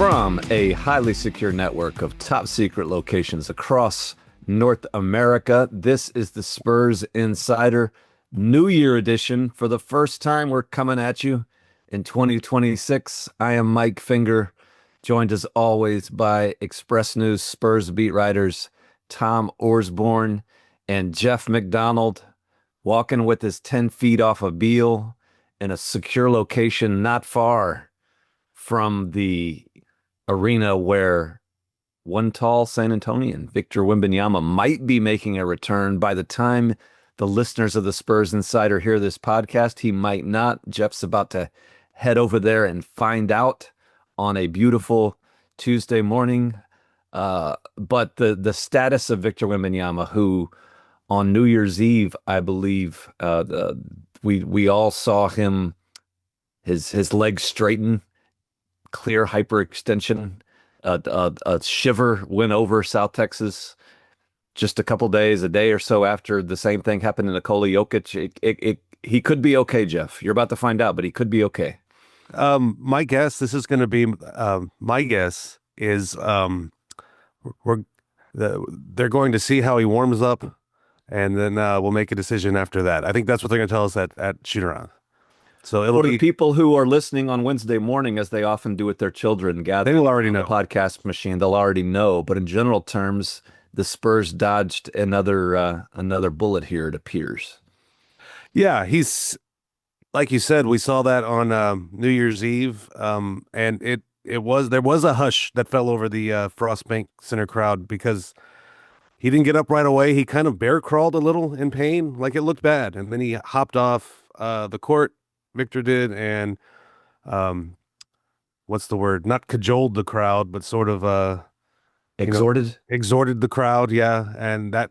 From a highly secure network of top secret locations across North America, this is the Spurs Insider New Year edition. For the first time, we're coming at you in 2026. I am Mike Finger, joined as always by Express News Spurs beat writers Tom Orsborn and Jeff McDonald, walking with his 10 feet off a Beal in a secure location not far from the arena where one tall San Antonian, Victor Wembanyama, might be making a return. By the time the listeners of the Spurs Insider hear this podcast, he might not. Jeff's about to head over there and find out on a beautiful Tuesday morning. But the status of Victor Wembanyama, who on New Year's Eve, I believe, we all saw him, his legs straighten, clear hyperextension, a shiver went over South Texas just a day or so after the same thing happened to Nikola Jokic. He could be okay, Jeff. You're about to find out, but he could be okay. My guess, this is going to be, my guess is they're going to see how he warms up, and then we'll make a decision after that. I think that's what they're going to tell us at shoot-around. So it'll For be the people who are listening on Wednesday morning, as they often do with their children, gather they'll already know. Podcast machine. They'll already know. But in general terms, the Spurs dodged another bullet here, it appears. Yeah, he's like you said. We saw that on New Year's Eve, and there was a hush that fell over the Frost Bank Center crowd because he didn't get up right away. He kind of bear crawled a little in pain, like it looked bad, and then he hopped off the court. Victor did, and what's the word? Not cajoled the crowd, but sort of exhorted the crowd. Yeah, and that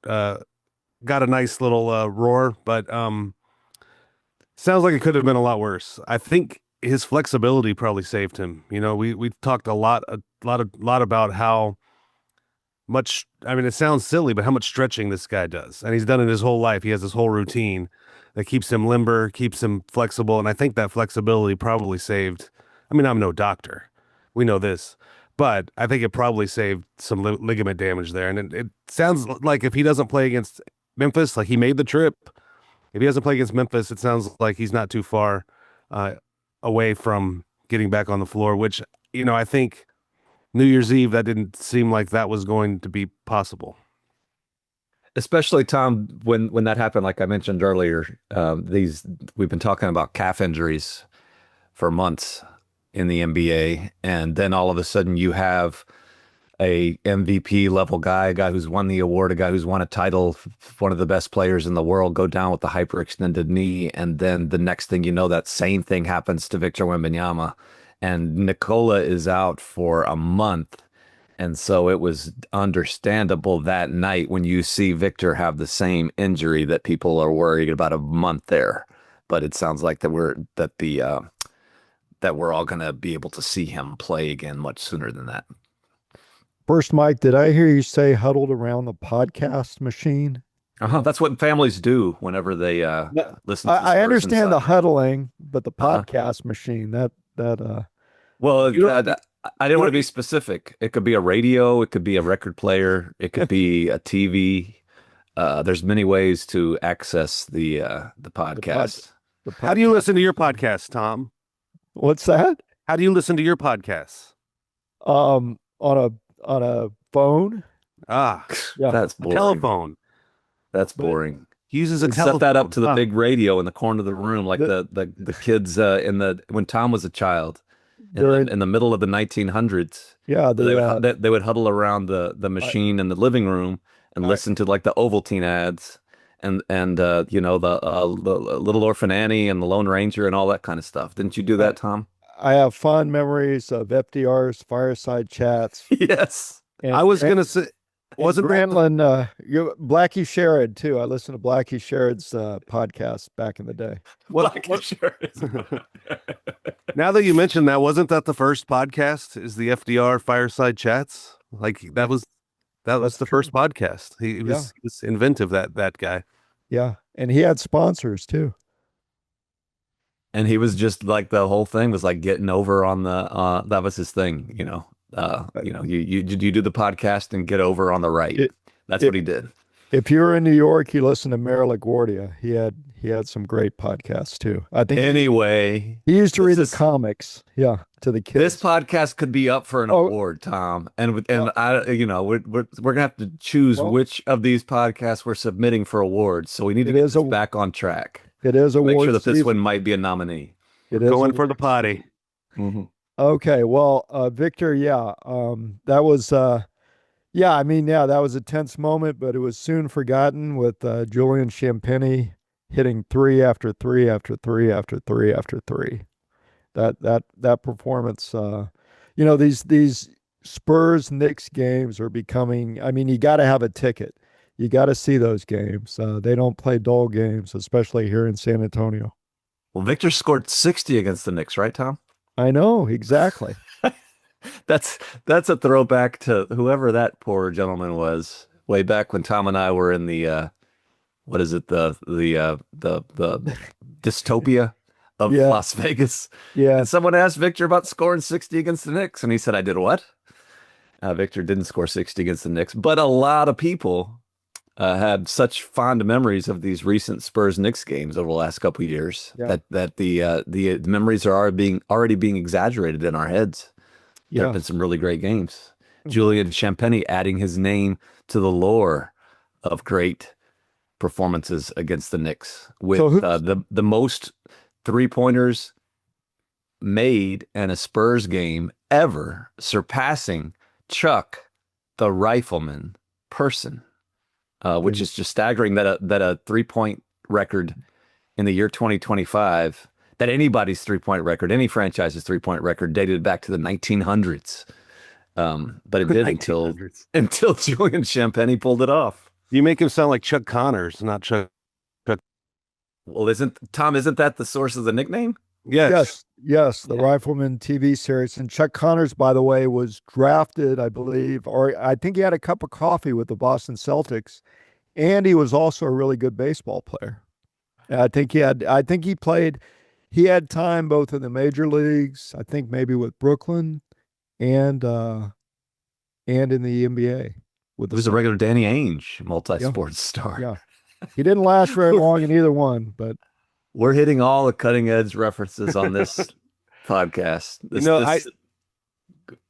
got a nice little roar, but sounds like it could have been a lot worse. I think his flexibility probably saved him. You know, we talked a lot about how much. I mean, it sounds silly, but how much stretching this guy does, and he's done it his whole life. He has this whole routine that keeps him limber, keeps him flexible. And I think that flexibility probably saved, I mean, I'm no doctor. We know this. But I think it probably saved some ligament damage there. And it sounds like if he doesn't play against Memphis, like he made the trip. If he doesn't play against Memphis, it sounds like he's not too far away from getting back on the floor, which, you know, I think New Year's Eve, that didn't seem like that was going to be possible. Especially, Tom, when that happened, like I mentioned earlier, we've been talking about calf injuries for months in the NBA, and then all of a sudden you have a MVP level guy, a guy who's won the award, a guy who's won a title, one of the best players in the world, go down with the hyperextended knee, and then the next thing you know, that same thing happens to Victor Wembanyama, and Nikola is out for a month. And so it was understandable that night when you see Victor have the same injury that people are worried about a month there. But it sounds like that we're all going to be able to see him play again much sooner than that. First, Mike, did I hear you say huddled around the podcast machine? That's what families do whenever they listen to I understand Insider. the huddling, but the podcast machine, Well, I didn't want to be specific. It could be a radio. It could be a record player. It could be a TV. There's many ways to access the podcast. How do you listen to your podcast, Tom? What's that? How do you listen to your podcasts? On a phone. Yeah. That's boring. Telephone. That's boring. He uses a telephone. Set that up to the big radio in the corner of the room, like the kids when Tom was a child. In the middle of the 1900s, they would huddle around the machine in the living room and listen to like the Ovaltine ads and the Little Orphan Annie and the Lone Ranger and all that kind of stuff. Didn't you do that, Tom? I have fond memories of FDR's fireside chats. Yes, and, I was going to say, wasn't Grantland, Blackie Sherrod too. I listened to Blackie Sherrod's podcast back in the day. Now that you mentioned that, wasn't that the first podcast? Is the FDR fireside chats? Like that was the first podcast. He was inventive. That guy. Yeah, and he had sponsors too. And he was just like, the whole thing was like getting over on the that was his thing, you do the podcast and get over on the right. That's what he did. If you were in New York, you listen to Mayor LaGuardia. He had some great podcasts too. I think Anyway, he used to read the comics, to the kids. This podcast could be up for an award, Tom, and we're gonna have to choose which of these podcasts we're submitting for awards. So we need to get this back on track. It is make award sure that this season. one might be a nominee. It is going for the potty. Mm-hmm. Okay, well, Victor, that was that was a tense moment, but it was soon forgotten with Julian Champagnie hitting three after three after three after three after three. That performance, these Spurs Knicks games are becoming. I mean, you got to have a ticket. You got to see those games. They don't play dull games, especially here in San Antonio. Well, Victor scored 60 against the Knicks, right, Tom? I know, exactly. That's a throwback to whoever that poor gentleman was way back when Tom and I were in the what is it, the dystopia of Las Vegas. Yeah. And someone asked Victor about scoring 60 against the Knicks, and he said, "I did what?" Victor didn't score 60 against the Knicks, but a lot of people had such fond memories of these recent Spurs Knicks games over the last couple of years that the memories are already being exaggerated in our heads. There have been some really great games. Julian Champagnie adding his name to the lore of great performances against the Knicks with the most 3-pointers made in a Spurs game ever, surpassing Chuck the Rifleman Person, which is just staggering that a 3-point record in the year 2025, that anybody's 3-point record, any franchise's 3-point record, dated back to the 1900s. But it did until Julian Champagnie pulled it off. You make him sound like Chuck Connors, not Chuck. Well, isn't that the source of the nickname? Yes. The Rifleman TV series. And Chuck Connors, by the way, was drafted, I believe, or I think he had a cup of coffee with the Boston Celtics, and he was also a really good baseball player. He had time both in the major leagues, I think maybe with Brooklyn and in the NBA. He was a regular Danny Ainge, multi-sports star. Yeah. He didn't last very long in either one, but we're hitting all the cutting edge references on this podcast.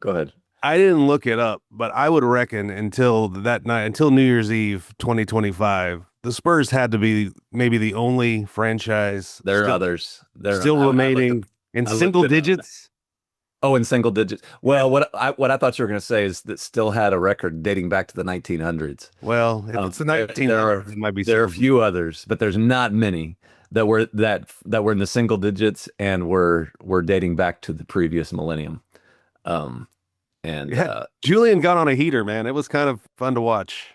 Go ahead. I didn't look it up, but I would reckon until that night, until New Year's Eve 2025, the Spurs had to be maybe the only franchise. There are others. Still remaining in single digits. Oh, in single digits. Well, what I thought you were going to say is that still had a record dating back to the 1900s. Well, if it's the 1900s, it might be. There are a few others, but there's not many that were in the single digits and were dating back to the previous millennium. Julian got on a heater, man. It was kind of fun to watch.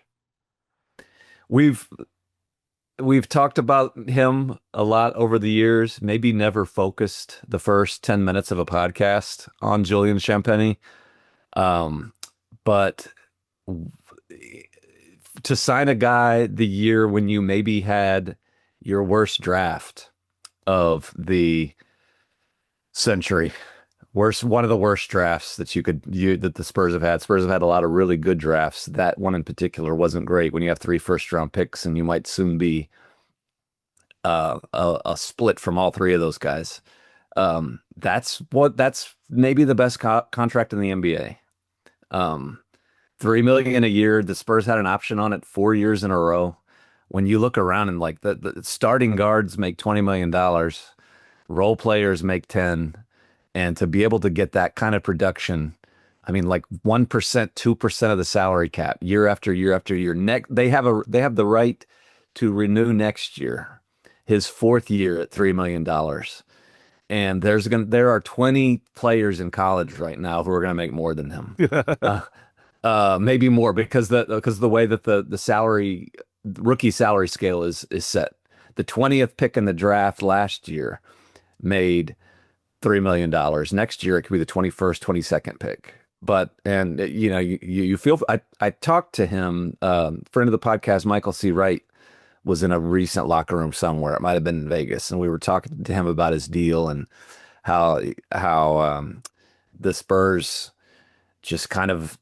We've talked about him a lot over the years, maybe never focused the first 10 minutes of a podcast on Julian Champagnie. But to sign a guy the year when you maybe had your worst draft of the century, one of the worst drafts that that the Spurs have had. Spurs have had a lot of really good drafts. That one in particular wasn't great when you have 3 first-round picks and you might soon be a split from all 3 of those guys. That's maybe the best contract in the NBA. $3 million a year. The Spurs had an option on it 4 years in a row. When you look around and like the starting guards make $20 million, role players make 10, and to be able to get that kind of production, I mean, like 1%, 2% of the salary cap year after year after year. They have the right to renew next year, his 4th year at $3 million. And there are 20 players in college right now who are going to make more than him. Maybe more because the way that the rookie salary scale is set. The 20th pick in the draft last year made $3 million. Next year it could be the 21st, 22nd pick. You feel. I talked to him, friend of the podcast, Michael C. Wright, was in a recent locker room somewhere. It might have been in Vegas, and we were talking to him about his deal and how the Spurs just kind of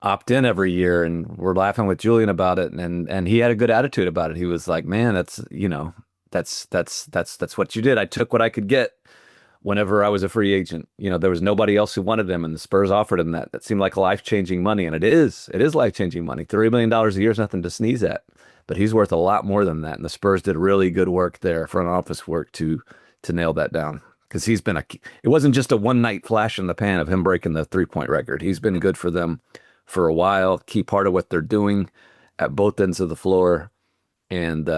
opt in every year, and we're laughing with Julian about it, and he had a good attitude about it. He was like, "Man, that's that's what you did. I took what I could get whenever I was a free agent. There was nobody else who wanted him, and the Spurs offered him that. That seemed like life-changing money, and it is life-changing money. $3 million a year is nothing to sneeze at, but he's worth a lot more than that, and the Spurs did really good work there, front office work to nail that down." Because it wasn't just a one night flash in the pan of him breaking the 3-point record. He's been good for them for a while, key part of what they're doing at both ends of the floor. And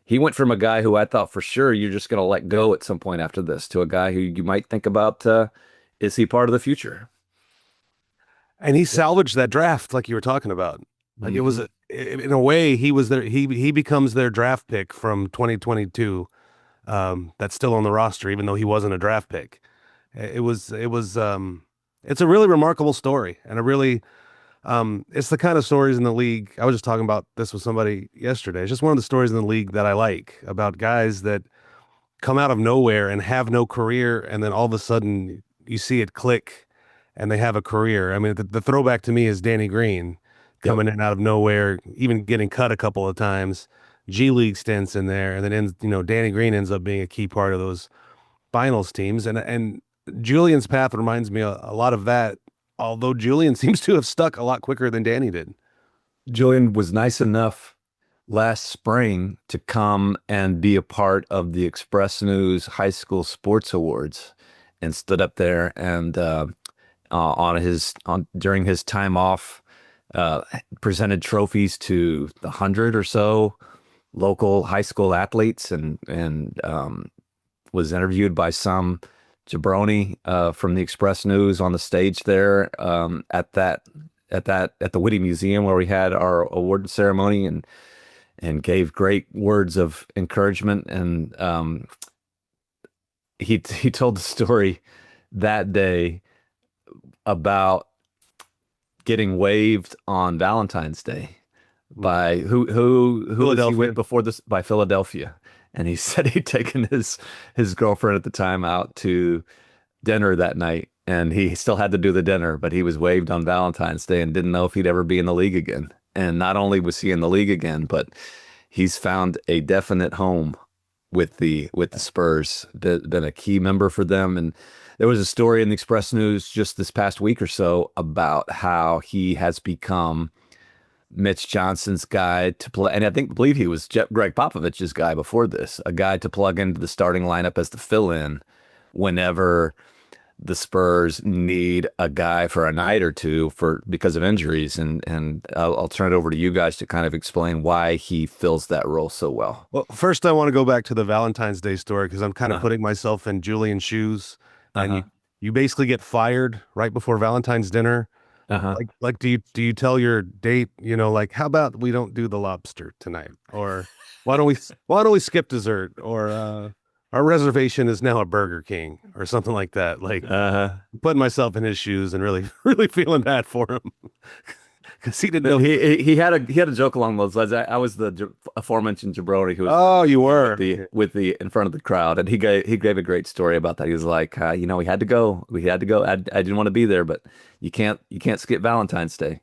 he went from a guy who I thought for sure you're just going to let go at some point after this to a guy who you might think about, is he part of the future? And he salvaged that draft like you were talking about. Like it was, in a way, he was there. He becomes their draft pick from 2022. That's still on the roster, even though he wasn't a draft pick. It's a really remarkable story, and it's the kind of stories in the league. I was just talking about this with somebody yesterday. It's just one of the stories in the league that I like, about guys that come out of nowhere and have no career, and then all of a sudden you see it click and they have a career. I mean, the throwback to me is Danny Green coming in out of nowhere, even getting cut a couple of times. G League stints in there, and then Danny Green ends up being a key part of those finals teams, and Julian's path reminds me a lot of that. Although Julian seems to have stuck a lot quicker than Danny did. Julian was nice enough last spring to come and be a part of the Express News High School Sports Awards, and stood up there and during his time off, presented trophies to the 100 or so local high school athletes, and was interviewed by some jabroni from the Express News on the stage there at the Whitty Museum where we had our award ceremony, and gave great words of encouragement. And he told the story that day about getting waived on Valentine's Day by who was he with before this? By Philadelphia. And he said he'd taken his girlfriend at the time out to dinner that night, and he still had to do the dinner, but he was waived on Valentine's Day and didn't know if he'd ever be in the league again. And not only was he in the league again, but he's found a definite home with the Spurs, been a key member for them. And there was a story in the Express News just this past week or so about how he has become Mitch Johnson's guy to play, and I believe he was Greg Popovich's guy before this, a guy to plug into the starting lineup as the fill-in whenever the Spurs need a guy for a night or two because of injuries. And I'll turn it over to you guys to kind of explain why he fills that role so well. Well, first I want to go back to the Valentine's Day story, because I'm kind of putting myself in Julian's shoes, and you basically get fired right before Valentine's dinner. Like, do you tell your date, like, how about we don't do the lobster tonight, or why don't we skip dessert, or our reservation is now a Burger King, or something like that. Like, putting myself in his shoes and really really feeling bad for him, because he didn't know. He had a joke along those lines. I was the aforementioned jabroni who was you were with the in front of the crowd, and he gave a great story about that. He was like, we had to go. I didn't want to be there, but you can't skip Valentine's Day.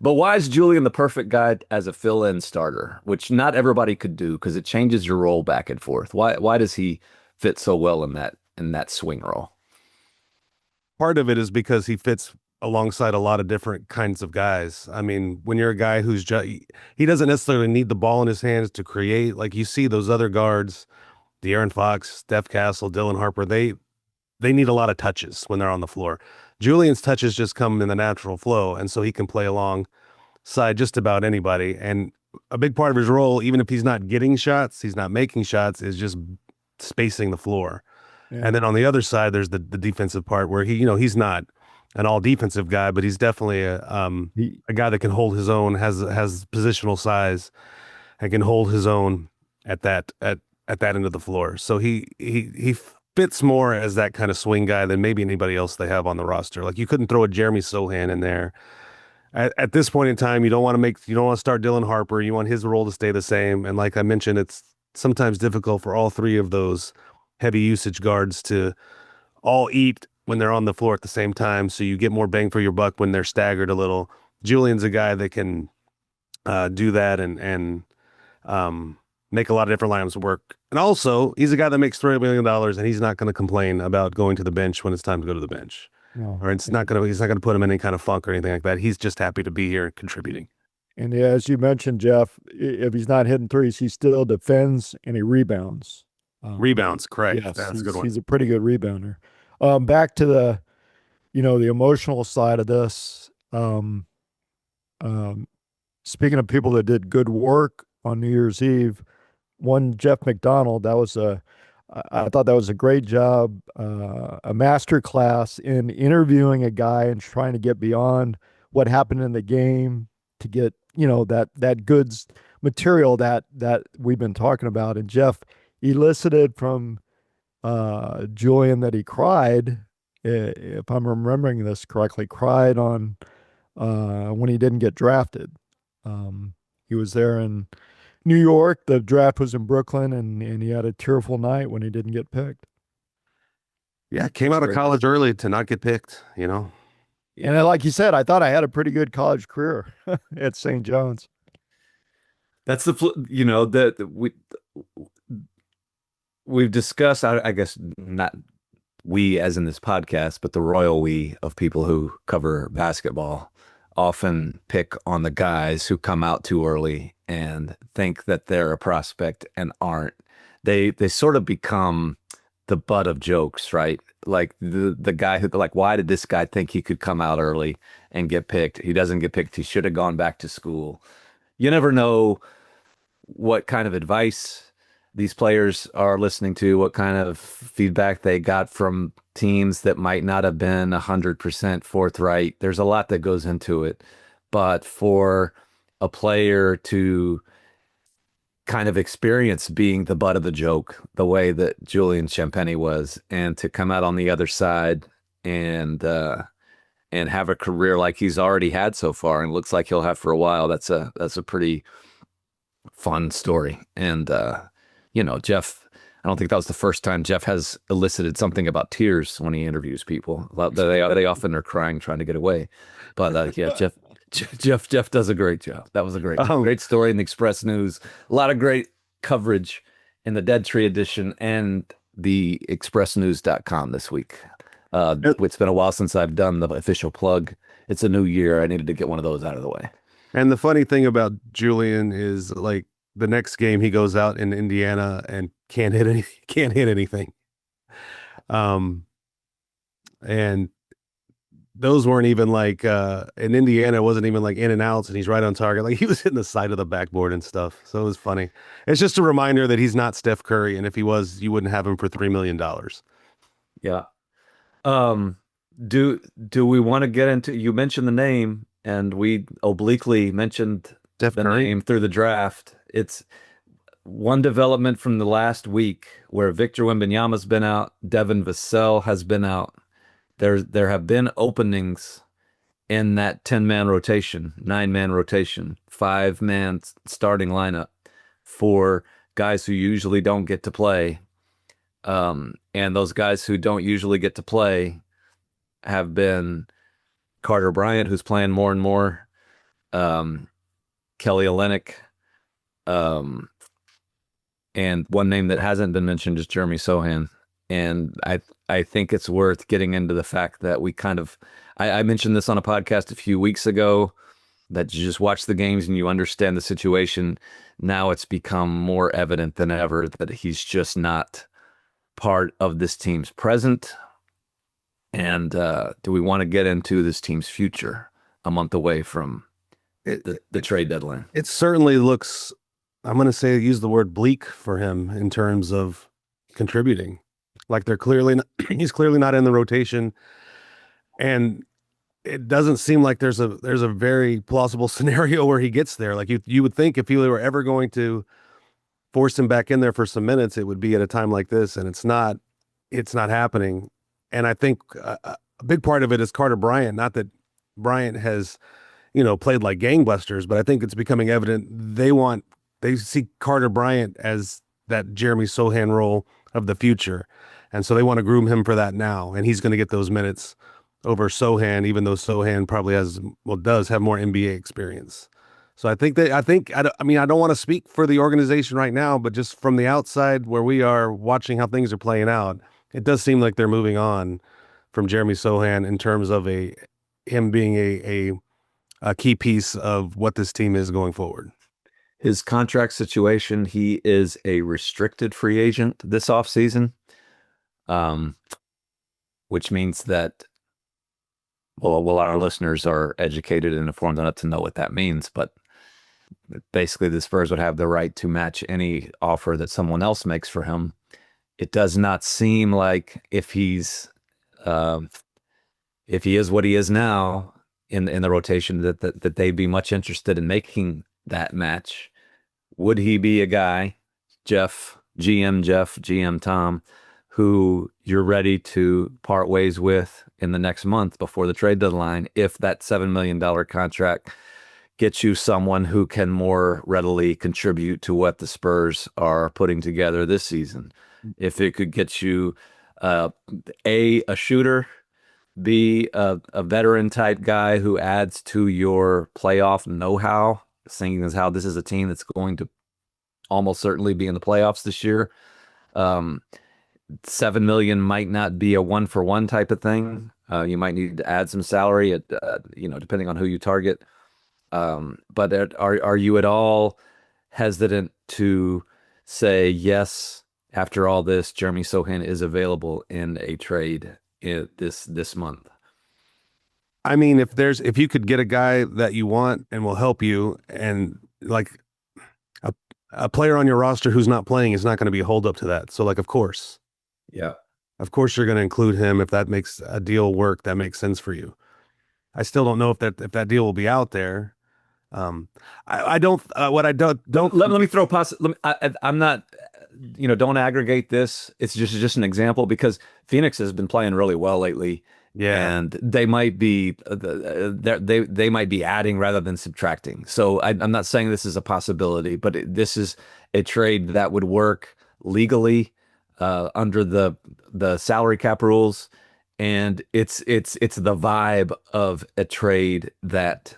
But why is Julian the perfect guy as a fill-in starter, which not everybody could do, because it changes your role back and forth? Why does he fit so well in that swing role? Part of it is because he fits alongside a lot of different kinds of guys. I mean, when you're a guy who's he doesn't necessarily need the ball in his hands to create. Like, you see those other guards, De'Aaron Fox, Steph Castle, Dylan Harper, they need a lot of touches when they're on the floor. Julian's touches just come in the natural flow, and so he can play alongside just about anybody. And a big part of his role, even if he's not getting shots, he's not making shots, is just spacing the floor. Yeah. And then on the other side, there's the defensive part where he's not an all defensive guy, but he's definitely a guy that can hold his own, has positional size, and can hold his own at that end of the floor. So he fits more as that kind of swing guy than maybe anybody else they have on the roster. Like, you couldn't throw a Jeremy Sohan in there at this point in time, you don't want to start Dylan Harper. You want his role to stay the same. And like I mentioned, it's sometimes difficult for all three of those heavy usage guards to all eat when they're on the floor at the same time. So you get more bang for your buck when they're staggered a little. Julian's a guy that can do that and make a lot of different lineups work. And also, he's a guy that makes $3 million, and he's not going to complain about going to the bench when it's time to go to the bench. No. Or he's not going to put him in any kind of funk or anything like that. He's just happy to be here and contributing. And yeah, as you mentioned, Jeff, if he's not hitting threes, he still defends and he rebounds. Rebounds, correct. Yes, That's a good one. He's a pretty good rebounder. Back to the emotional side of this. Speaking of people that did good work on New Year's Eve, one Jeff McDonald, I thought that was a great job, a master class in interviewing a guy and trying to get beyond what happened in the game to get, that goods material that we've been talking about. And Jeff elicited from Julian that he cried, if I'm remembering this correctly, cried on when he didn't get drafted. He was there in New York. The draft was in Brooklyn, and he had a tearful night when he didn't get picked. Yeah, came out of college early to not get picked, And like you said, I thought I had a pretty good college career at St. John's. That's that we've discussed, I guess not we as in this podcast, but the royal we of people who cover basketball often pick on the guys who come out too early and think that they're a prospect and aren't. They sort of become the butt of jokes, right? Like the guy who, like, why did this guy think he could come out early and get picked? He doesn't get picked. He should have gone back to school. You never know what kind of advice these players are listening to, what kind of feedback they got from teams that might not have been 100% forthright. There's a lot that goes into it. But for a player to kind of experience being the butt of the joke the way that Julian Champagnie was, and to come out on the other side and have a career like he's already had so far and looks like he'll have for a while, that's a pretty fun story. And Jeff, I don't think that was the first time Jeff has elicited something about tears when he interviews people. They often are crying trying to get away. But Jeff does a great job. That was a great story in the Express News. A lot of great coverage in the Dead Tree edition and the expressnews.com this week. It's been a while since I've done the official plug. It's a new year. I needed to get one of those out of the way. And the funny thing about Julian is, like, the next game he goes out in Indiana and can't hit anything. And those weren't even like in Indiana, it wasn't even like in and outs, and he's right on target. Like, he was hitting the side of the backboard and stuff. So it was funny. It's just a reminder that he's not Steph Curry, and if he was, you wouldn't have him for $3 million. Yeah. Do we want to get into, you mentioned the name, and we obliquely mentioned Steph Curry name through the draft. It's one development from the last week where Victor Wembanyama's been out, Devin Vassell has been out. There have been openings in that 10-man rotation, 9-man rotation, 5-man starting lineup for guys who usually don't get to play. And those guys who don't usually get to play have been Carter Bryant, who's playing more and more, Kelly Olynyk, and one name that hasn't been mentioned is Jeremy Sohan. And I think it's worth getting into the fact that we kind of, I mentioned this on a podcast a few weeks ago, that you just watch the games and you understand the situation. Now it's become more evident than ever that he's just not part of this team's present. And do we want to get into this team's future a month away from the trade deadline? It certainly looks, I'm going to use the word bleak for him in terms of contributing. Like, he's clearly not in the rotation, and it doesn't seem like there's a very plausible scenario where he gets there. Like, you would think if you were ever going to force him back in there for some minutes, it would be at a time like this, and it's not happening. And I think a big part of it is Carter Bryant. Not that Bryant has, played like gangbusters, but I think it's becoming evident they see Carter Bryant as that Jeremy Sohan role of the future. And so they want to groom him for that now. And he's going to get those minutes over Sohan, even though Sohan probably does have more NBA experience. So I don't want to speak for the organization right now, but just from the outside where we are watching how things are playing out, it does seem like they're moving on from Jeremy Sohan in terms of him being a key piece of what this team is going forward. His contract situation, he is a restricted free agent this offseason, which means that, well, our listeners are educated and informed enough to know what that means, but basically the Spurs would have the right to match any offer that someone else makes for him. It does not seem like if he is what he is now in the rotation that they'd be much interested in making that match. Would he be a guy, GM Tom, who you're ready to part ways with in the next month before the trade deadline if that $7 million contract gets you someone who can more readily contribute to what the Spurs are putting together this season? If it could get you a shooter, B, a veteran type guy who adds to your playoff know-how, seeing as how this is a team that's going to almost certainly be in the playoffs this year. $7 million might not be a 1-for-1 type of thing. You might need to add some salary depending on who you target. But are you at all hesitant to say yes, after all this, Jeremy Sohan is available in a trade this month? I mean, if you could get a guy that you want and will help you, and like a player on your roster who's not playing is not going to be a hold up to that. So of course you're going to include him if that makes a deal work that makes sense for you. I still don't know if that deal will be out there. I don't. Let me throw I'm not. Don't aggregate this. It's just an example because Phoenix has been playing really well lately. Yeah, and they might be they might be adding rather than subtracting. So I'm not saying this is a possibility, but this is a trade that would work legally under the salary cap rules, and it's the vibe of a trade that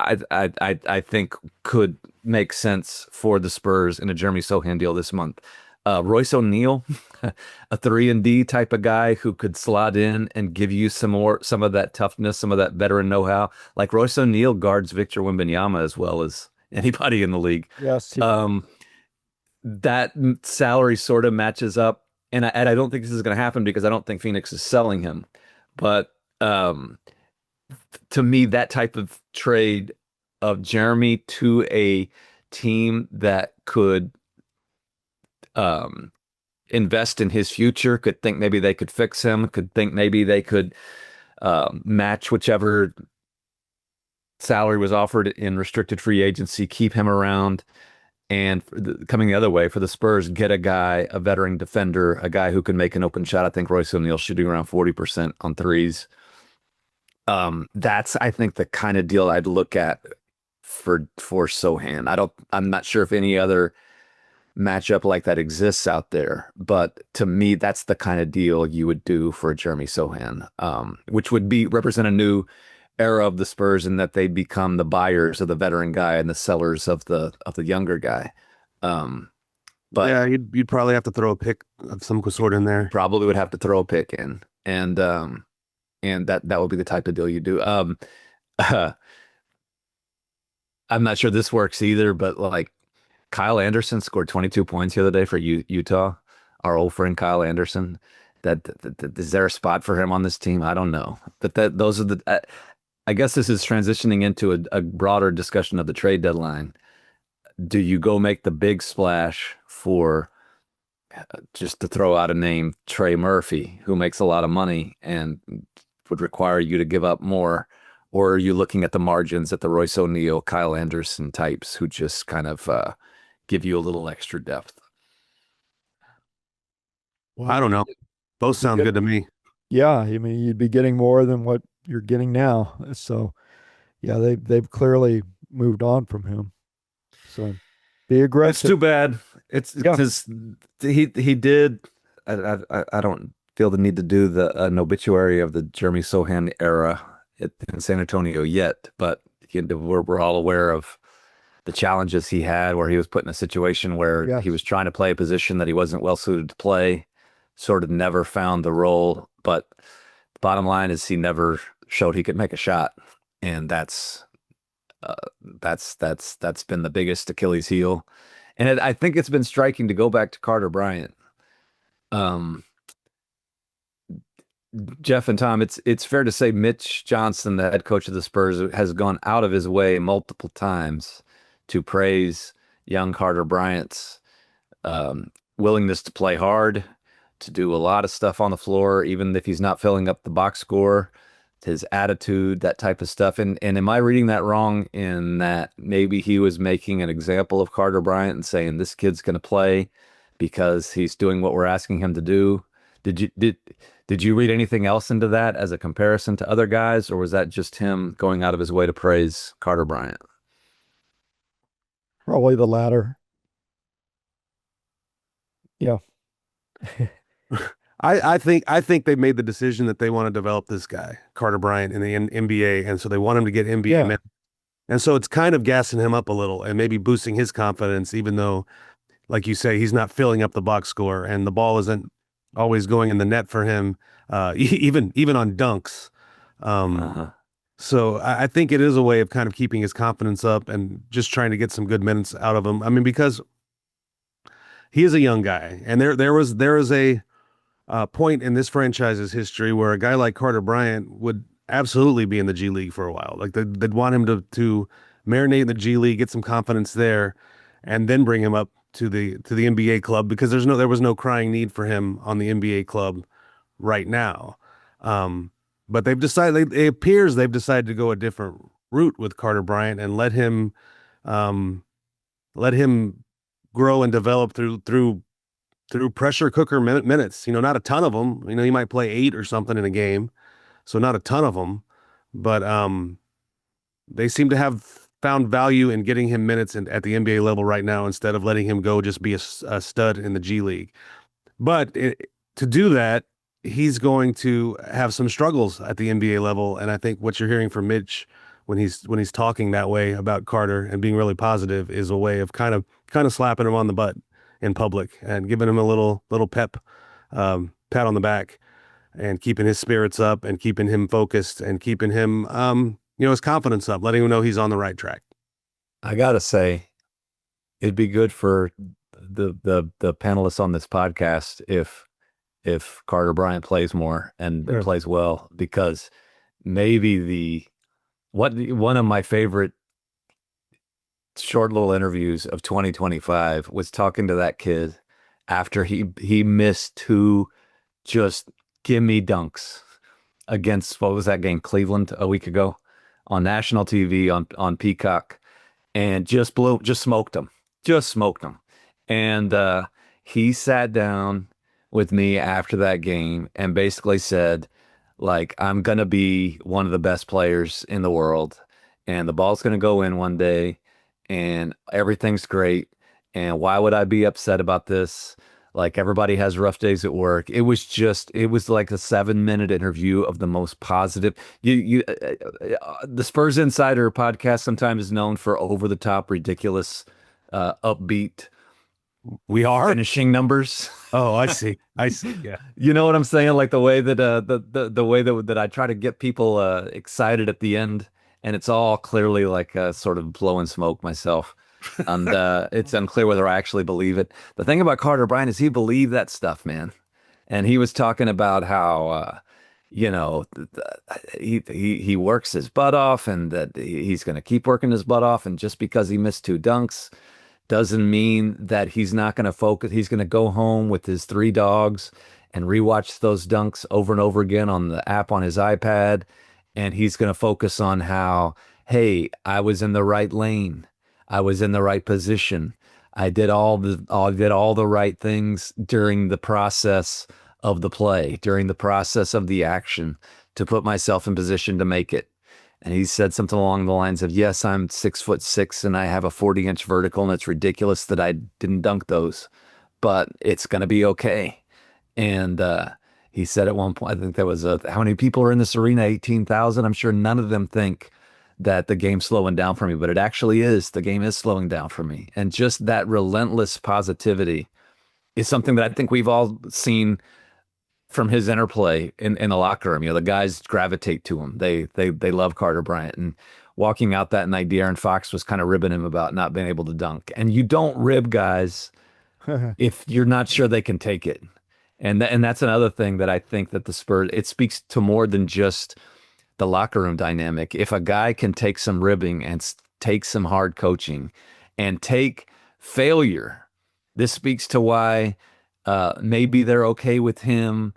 I think could make sense for the Spurs in a Jeremy Sohan deal this month. Royce O'Neal, a 3-and-D type of guy who could slot in and give you some of that toughness, some of that veteran know-how. Like Royce O'Neal guards Victor Wembanyama as well as anybody in the league. Yes. That salary sort of matches up, and I don't think this is going to happen because I don't think Phoenix is selling him. But to me, that type of trade of Jeremy to a team that could invest in his future, could think maybe they could fix him, could think maybe they could match whichever salary was offered in restricted free agency, keep him around, and coming the other way for the Spurs, get a guy, a veteran defender, a guy who can make an open shot. I think Royce O'Neal shooting around 40% on threes. That's, I think, the kind of deal I'd look at for Sohan. I'm not sure if any other matchup like that exists out there, but to me, that's the kind of deal you would do for Jeremy Sohan, which would represent a new era of the Spurs in that they become the buyers of the veteran guy and the sellers of the younger guy. But yeah, you'd probably have to throw a pick of some sort in there. Probably would have to throw a pick in, and that would be the type of deal you do. I'm not sure this works either, but like Kyle Anderson scored 22 points the other day for Utah. Our old friend Kyle Anderson. That is there a spot for him on this team? I don't know. But those are I guess this is transitioning into a broader discussion of the trade deadline. Do you go make the big splash for, just to throw out a name, Trey Murphy, who makes a lot of money and would require you to give up more? Or are you looking at the margins at the Royce O'Neal, Kyle Anderson types who just kind of give you a little extra depth? Well, I don't know. Both sound good to me. Yeah, I mean, you'd be getting more than what you're getting now. So, yeah, they've clearly moved on from him. So be aggressive. It's too bad. It's Yeah. because he did. I don't feel the need to do an obituary of the Jeremy Sohan era in San Antonio yet, but we're all aware of the challenges he had, where he was put in a situation where Yes. he was trying to play a position that he wasn't well suited to play, sort of never found the role. But the bottom line is he never showed he could make a shot, and that's been the biggest Achilles heel. And I think it's been striking to go back to Carter Bryant. Jeff and Tom, it's fair to say Mitch Johnson, the head coach of the Spurs, has gone out of his way multiple times to praise young Carter Bryant's willingness to play hard, to do a lot of stuff on the floor, even if he's not filling up the box score, his attitude, that type of stuff. And am I reading that wrong in that maybe he was making an example of Carter Bryant and saying this kid's going to play because he's doing what we're asking him to do? Did you read anything else into that as a comparison to other guys, or was that just him going out of his way to praise Carter Bryant? Probably the latter. Yeah. I think they made the decision that they want to develop this guy, Carter Bryant, in the NBA, and so they want him to get NBA minutes. And so it's kind of gassing him up a little and maybe boosting his confidence, even though, like you say, he's not filling up the box score and the ball isn't always going in the net for him, even on dunks. So I think it is a way of kind of keeping his confidence up and just trying to get some good minutes out of him. I mean, because he is a young guy, and there is a point in this franchise's history where a guy like Carter Bryant would absolutely be in the G League for a while. Like they'd want him to marinate in the G League, get some confidence there, and then bring him up to the NBA club, because there was no crying need for him on the NBA club right now. But it appears they've decided to go a different route with Carter Bryant and let him grow and develop through pressure cooker minutes. Not a ton of them. He might play 8 or something in a game, so not a ton of them. But they seem to have found value in getting him minutes at the NBA level right now, instead of letting him go just be a stud in the G League. But to do that, he's going to have some struggles at the NBA level. And I think what you're hearing from Mitch when he's talking that way about Carter and being really positive is a way of kind of slapping him on the butt in public and giving him a little pep, pat on the back, and keeping his spirits up and keeping him focused and keeping him, his confidence up, letting him know he's on the right track. I gotta say, it'd be good for the panelists on this podcast if Carter Bryant plays more and plays well, because maybe one of my favorite short little interviews of 2025 was talking to that kid after he missed 2 just gimme dunks against, what was that game, Cleveland a week ago, on national TV on Peacock, and just smoked him. And he sat down with me after that game and basically said, like, I'm going to be one of the best players in the world, and the ball's going to go in one day, and everything's great, and why would I be upset about this? Like, everybody has rough days at work. It was like a 7-minute interview of the most positive. The Spurs Insider podcast sometimes is known for over the top, ridiculous, upbeat. We are finishing numbers. Oh, I see. Yeah. You know what I'm saying? Like the way that the way that I try to get people excited at the end, and it's all clearly like sort of blowing smoke myself. And it's unclear whether I actually believe it. The thing about Carter Bryant is he believed that stuff, man. And he was talking about how, he works his butt off, and that he's going to keep working his butt off. And just because he missed 2 dunks doesn't mean that he's not going to focus. He's going to go home with his 3 dogs and rewatch those dunks over and over again on the app on his iPad. And he's going to focus on how, hey, I was in the right lane. I was in the right position. I did all the right things during the process of the play, during the process of the action, to put myself in position to make it. And he said something along the lines of, yes, I'm 6'6" and I have a 40-inch vertical, and it's ridiculous that I didn't dunk those, but it's going to be okay. And he said at one point, I think that was how many people are in this arena? 18,000. I'm sure none of them think that the game's slowing down for me, but it actually is. The game is slowing down for me. And just that relentless positivity is something that I think we've all seen from his interplay in the locker room. The guys gravitate to him. They love Carter Bryant. And walking out that night, De'Aaron Fox was kind of ribbing him about not being able to dunk. And you don't rib guys if you're not sure they can take it. And that's another thing that I think that the Spurs, it speaks to more than just the locker room dynamic. If a guy can take some ribbing and take some hard coaching and take failure, this speaks to why maybe they're okay with him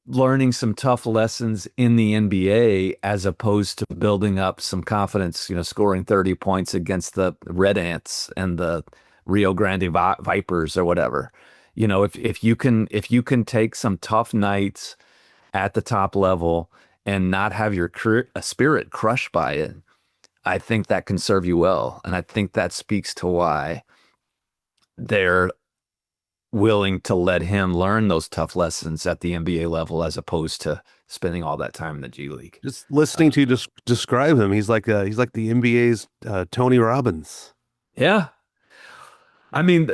learning some tough lessons in the NBA as opposed to building up some confidence, scoring 30 points against the Red Ants and the Rio Grande Vipers or whatever. If you can take some tough nights at the top level and not have your spirit crushed by it, I think that can serve you well. And I think that speaks to why they're willing to let him learn those tough lessons at the NBA level as opposed to spending all that time in the G League. Just listening to you describe him, he's like the NBA's Tony Robbins. Yeah. I mean,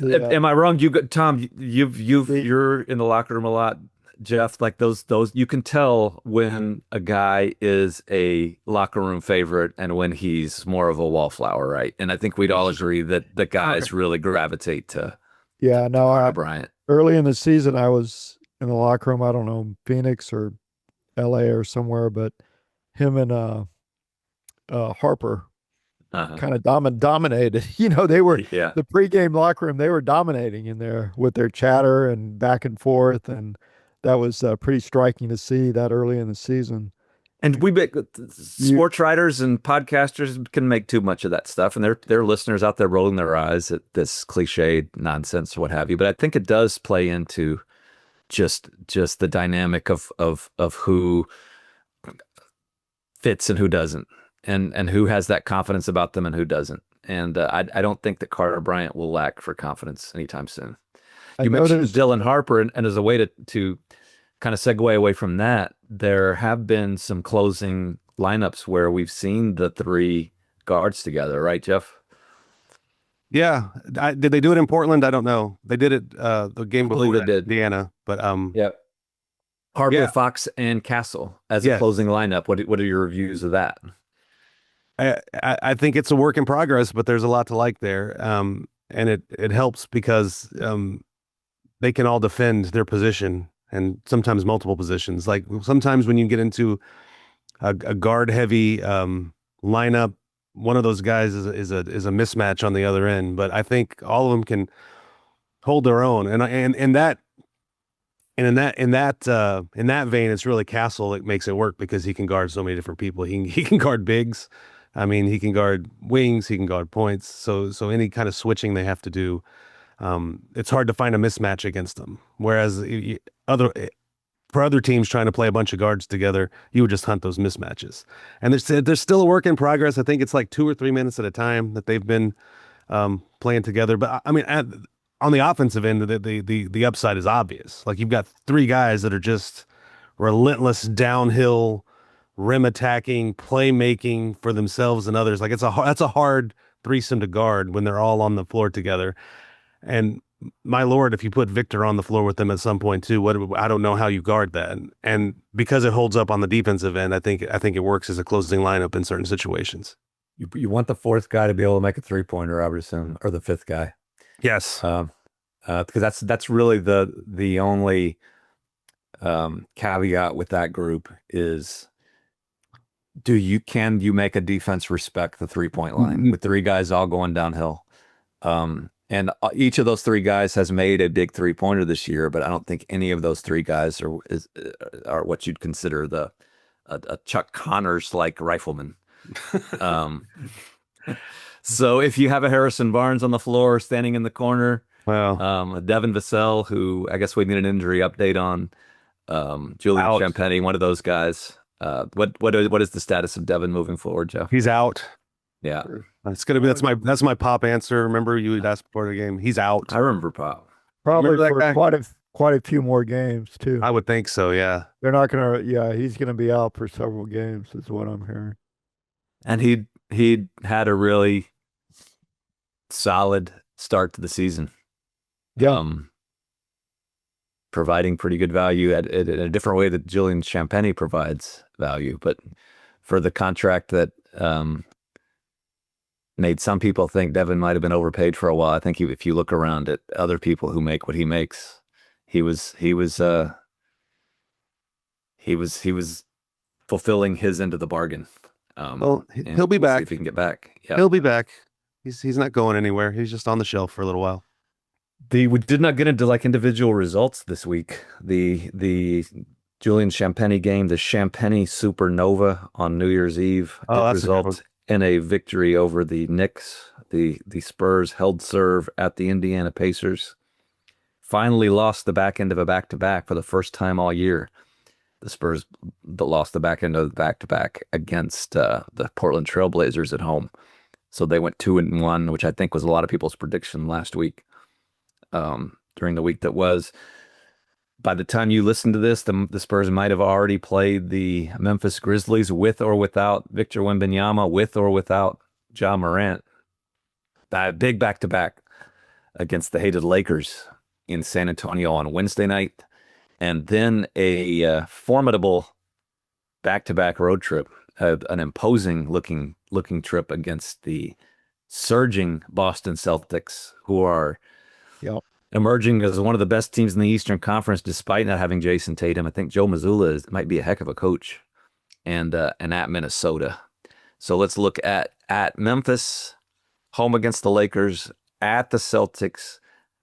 am I wrong? Tom, you're in the locker room a lot, Jeff. Like those, you can tell when a guy is a locker room favorite and when he's more of a wallflower, right? And I think we'd all agree that the guys really gravitate to. Yeah, no, Bryant. Early in the season, I was in the locker room. I don't know, Phoenix or LA or somewhere, but him and Harper kind of dominated. They were the pregame locker room. They were dominating in there with their chatter and back and forth, and that was pretty striking to see that early in the season. And sports writers and podcasters can make too much of that stuff, and there are listeners out there rolling their eyes at this cliched nonsense, what have you. But I think it does play into just the dynamic of who fits and who doesn't. And who has that confidence about them and who doesn't. And I don't think that Carter Bryant will lack for confidence anytime soon. You mentioned Dylan Harper, and as a way to kind of segue away from that, there have been some closing lineups where we've seen the three guards together, right, Jeff? Yeah. Did they do it in Portland? I don't know. They did it the game before they did. Indiana, but yeah. Harper, Fox, and Castle as a closing lineup. What are your reviews of that? I think it's a work in progress, but there's a lot to like there. And it helps because they can all defend their position and sometimes multiple positions. Like sometimes when you get into a guard heavy lineup, one of those guys is a mismatch on the other end. But I think all of them can hold their own. And in that vein, it's really Castle that makes it work because he can guard so many different people. He can guard bigs. I mean, he can guard wings, he can guard points. So any kind of switching they have to do, it's hard to find a mismatch against them. Whereas for other teams trying to play a bunch of guards together, you would just hunt those mismatches. And there's still a work in progress. I think it's like 2 or 3 minutes at a time that they've been playing together. But I mean, on the offensive end, the upside is obvious. Like you've got 3 guys that are just relentless downhill rim attacking, playmaking for themselves and others. Like that's a hard threesome to guard when they're all on the floor together. And my Lord, if you put Victor on the floor with them at some point too, I don't know how you guard that. And because it holds up on the defensive end, I think it works as a closing lineup in certain situations. You want the 4th guy to be able to make a 3-pointer, I would assume, or the 5th guy. Yes, because that's really the only caveat with that group is. Can you make a defense respect the 3-point line with 3 guys all going downhill? And each of those 3 guys has made a big 3-pointer this year, but I don't think any of those 3 guys are what you'd consider a Chuck Connors like rifleman. So if you have a Harrison Barnes on the floor standing in the corner, a Devin Vassell, who I guess we need an injury update on, Julian Champagnie, one of those guys. What is the status of Devin moving forward, Jeff? He's out. Yeah, That's my pop answer. Remember you had asked before the game. He's out. I remember Pop. Probably Remember that for guy? quite a few more games too. I would think so. Yeah. They're not gonna. Yeah, he's gonna be out for several games, is what I'm hearing. And he had a really solid start to the season. Yeah. Providing pretty good value in a different way that Julian Champagnie provides value, but for the contract that made some people think Devin might have been overpaid for a while. I think if you look around at other people who make what he makes, he was fulfilling his end of the bargain. Well, and he'll be we'll see back. if he can get back. Yeah. He'll be back. He's not going anywhere. He's just on the shelf for a little while. We did not get into like individual results this week. The Julian Champagnie game, the Champagnie Supernova on New Year's Eve, Oh, did that's a good result in a victory over the Knicks. The Spurs held serve at the Indiana Pacers. Finally lost the back end of a back-to-back for the first time all year. The Spurs lost the back end of the back-to-back against the Portland Trailblazers at home. So they went 2-1, which I think was a lot of people's prediction last week. During the week that was. By the time you listen to this, the Spurs might have already played the Memphis Grizzlies with or without Victor Wembanyama, with or without Ja Morant. A big back-to-back against the hated Lakers in San Antonio on Wednesday night, and then a formidable back-to-back road trip, an imposing looking trip against the surging Boston Celtics, who are emerging as one of the best teams in the Eastern Conference, despite not having Jason Tatum. I think Joe Mazzulla might be a heck of a coach, and at Minnesota. So let's look at Memphis, home against the Lakers, at the Celtics,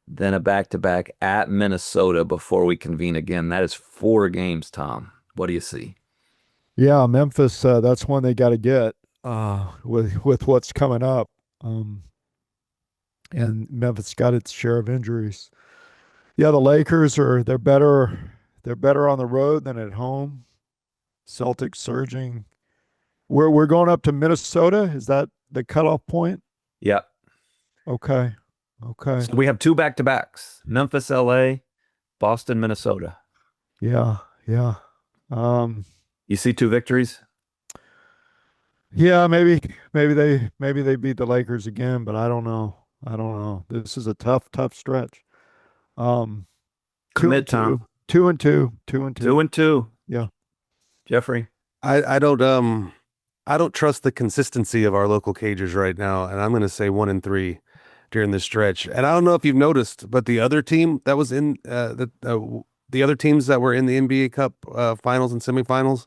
then a back-to-back at Minnesota before we convene again. That is 4 games, Tom. What do you see? Yeah, Memphis. That's one they got to get with what's coming up. And Memphis got its share of injuries. Yeah, the Lakers they're better on the road than at home. Celtics surging. We're going up to Minnesota. Is that the cutoff point? Yeah. Okay. So we have 2 back-to-backs: Memphis, LA, Boston, Minnesota. Yeah. You see 2 victories? Yeah, maybe they beat the Lakers again, but I don't know. This is a tough stretch. Commit, Tom. 2-2. 2-2. Yeah. Jeffrey? I don't trust the consistency of our local Cagers right now, and I'm going to say 1-3 during this stretch. And I don't know if you've noticed, but the other team that was in the other teams that were in the NBA Cup finals and semifinals,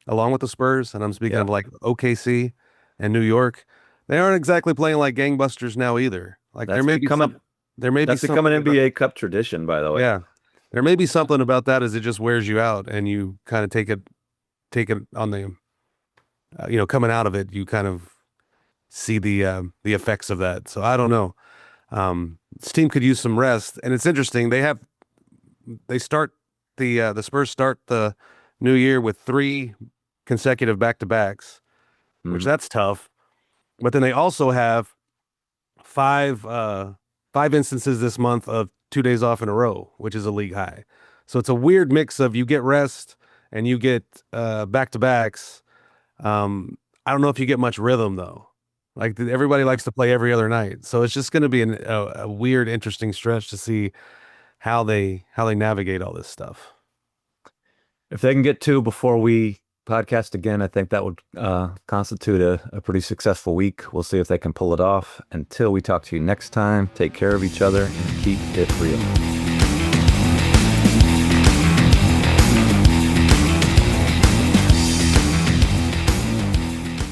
along with the Spurs, and I'm speaking of like OKC and New York, they aren't exactly playing like gangbusters now either. Like That's that's become an NBA Cup tradition, by the way. Yeah, there may be something about that as it just wears you out, and you kind of take it on the, coming out of it, you kind of see the effects of that. So I don't know. This team could use some rest, and it's interesting. The Spurs start the new year with 3 consecutive back-to-backs, which that's tough. But then they also have 5 instances this month of 2 days off in a row, which is a league high. So it's a weird mix of you get rest and you get back-to-backs. I don't know if you get much rhythm though. Like everybody likes to play every other night, so it's just going to be a weird, interesting stretch to see how they navigate all this stuff. If they can get 2 before we podcast again, I think that would constitute a pretty successful week. We'll see if they can pull it off. Until we talk to you next time, take care of each other and keep it real.